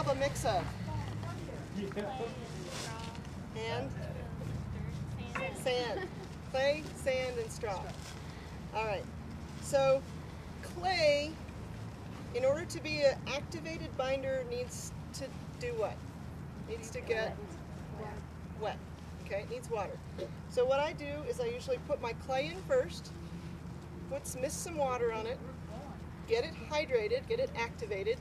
a mix of? And? Sand. Clay, sand, and straw. All right. So clay, in order to be an activated binder, needs to do what? Needs to get wet. Okay, it needs water. So what I do is I usually put my clay in first, mist some water on it, get it hydrated, get it activated.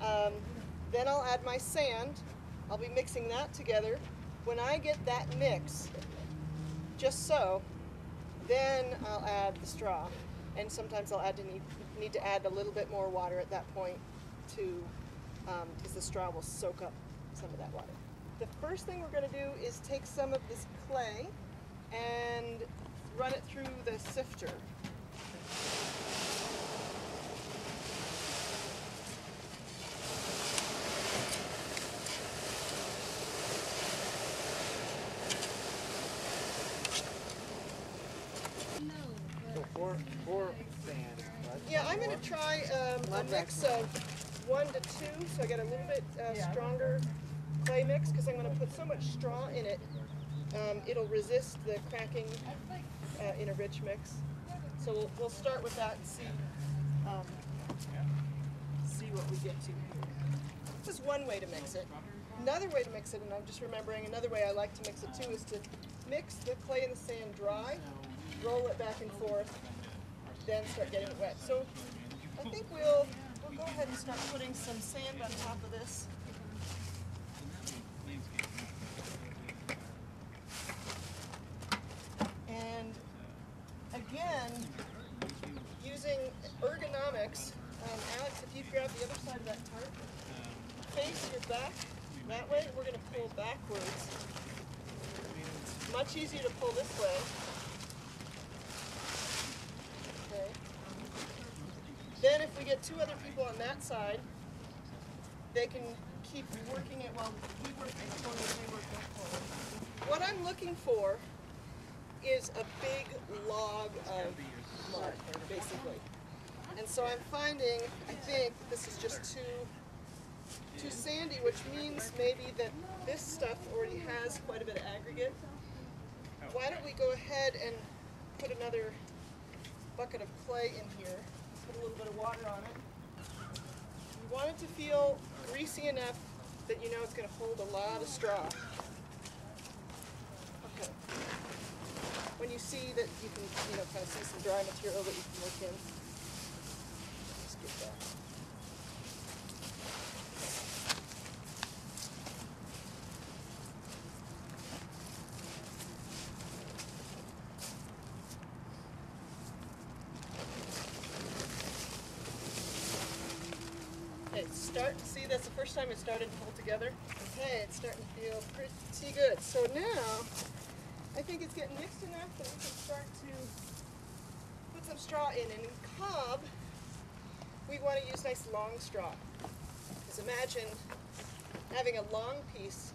Then I'll add my sand. I'll be mixing that together. When I get that mix, just so, then I'll add the straw. And sometimes I'll need to add a little bit more water at that point to, because the straw will soak up some of that water. The first thing we're going to do is take some of this clay and run it through the sifter. So four sand, right? Yeah, I'm going to try a mix of 1 to 2, so I get a little bit stronger clay mix, because I'm going to put so much straw in it, it'll resist the cracking in a rich mix. So we'll start with that and see what we get to here. This is one way to mix it. Another way to mix it, and I'm just remembering another way I like to mix it too, is to mix the clay and the sand dry, roll it back and forth, then start getting it wet. So I think we'll go ahead and start putting some sand on top of this. And again, using ergonomics, Alex, if you grab the other side of that tarp, face your back that way, we're going to pull backwards. Much easier to pull this way. Okay. Then if we get 2 other people on that side, they can keep working it while we work this corner and we work that corner. What I'm looking for is a big log of mud, basically. And so I'm finding, I think, this is just too sandy, which means maybe that this stuff already has quite a bit of aggregate. Why don't we go ahead and put another bucket of clay in here, put a little bit of water on it. We want it to feel greasy enough that you know it's going to hold a lot of straw. Okay. When you see that you can, kind of see some dry material that you can work in, just get that. See, that's the first time it started to hold together. Okay, it's starting to feel pretty good. So now, I think it's getting mixed enough that we can start to put some straw in. And in cob, we want to use nice long straw. Because imagine having a long piece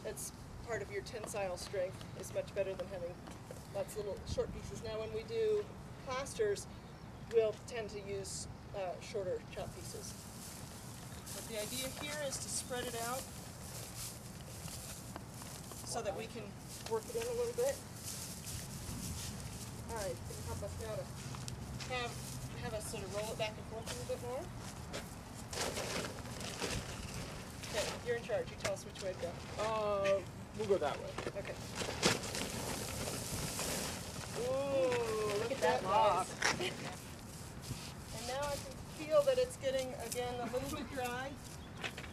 that's part of your tensile strength is much better than having lots of little short pieces. Now when we do plasters, we'll tend to use shorter chop pieces. But the idea here is to spread it out so that we can work it in a little bit. All right, it's going to help us now to have us sort of roll it back and forth a little bit more. Okay, you're in charge. You tell us which way to go. We'll go that way. Okay. Ooh, look at that log. And now I can feel that it's getting, again, a little bit dry.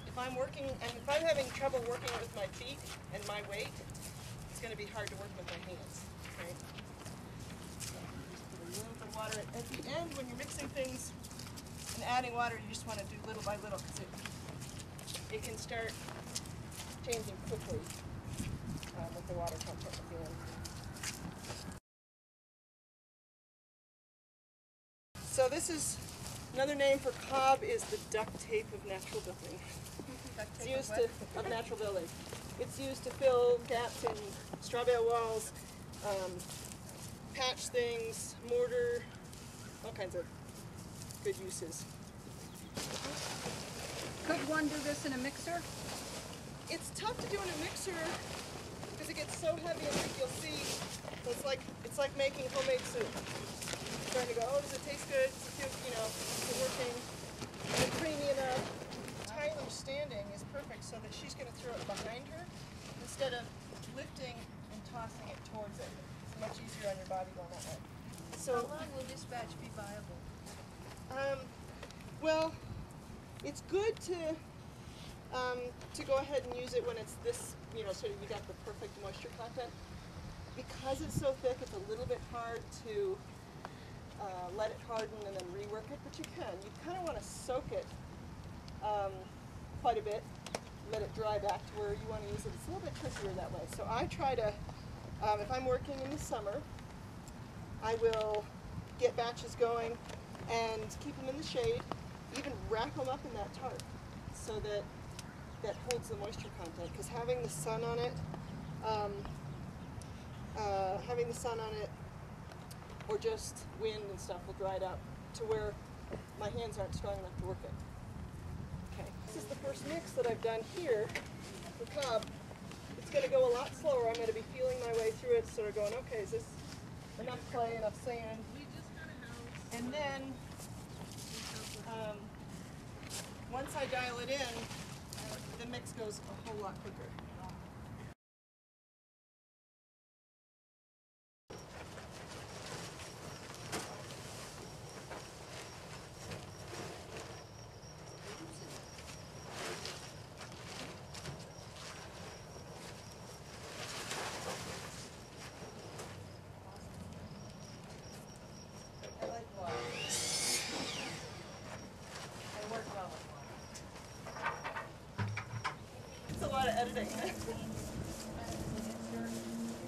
If I'm working, and if I'm having trouble working with my feet and my weight, it's going to be hard to work with my hands. Okay? So just put a little bit of water. At the end, when you're mixing things and adding water, you just want to do little by little because it can start changing quickly with the water content at the end. So this is another name for cob is the duct tape of natural building. It's used of natural building. It's used to fill gaps in straw bale walls, patch things, mortar, all kinds of good uses. Could one do this in a mixer? It's tough to do in a mixer because it gets so heavy. And like you'll see, it's like making homemade soup. Trying to go, oh, does it taste good? Is it working? Is it creamy enough? Tyler standing is perfect so that she's going to throw it behind her instead of lifting and tossing it towards it. It's much easier on your body going that way. So, how long will this batch be viable? Well, it's good to go ahead and use it when it's this, sort of you got the perfect moisture content. Because it's so thick, it's a little bit hard to let it harden and then rework it, but you can. You kind of want to soak it quite a bit, let it dry back to where you want to use it. It's a little bit trickier that way. So I try to, if I'm working in the summer, I will get batches going and keep them in the shade, even wrap them up in that tarp so that that holds the moisture content. Because having the sun on it, or just wind and stuff will dry it up to where my hands aren't strong enough to work it. Okay, this is the first mix that I've done here for cob. It's going to go a lot slower. I'm going to be feeling my way through it, sort of going, okay, is this enough clay, enough sand? And then, once I dial it in, the mix goes a whole lot quicker. It's a lot of editing.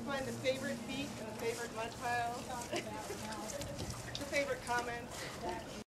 Find the favorite beat and the favorite mud pile, the favorite comments.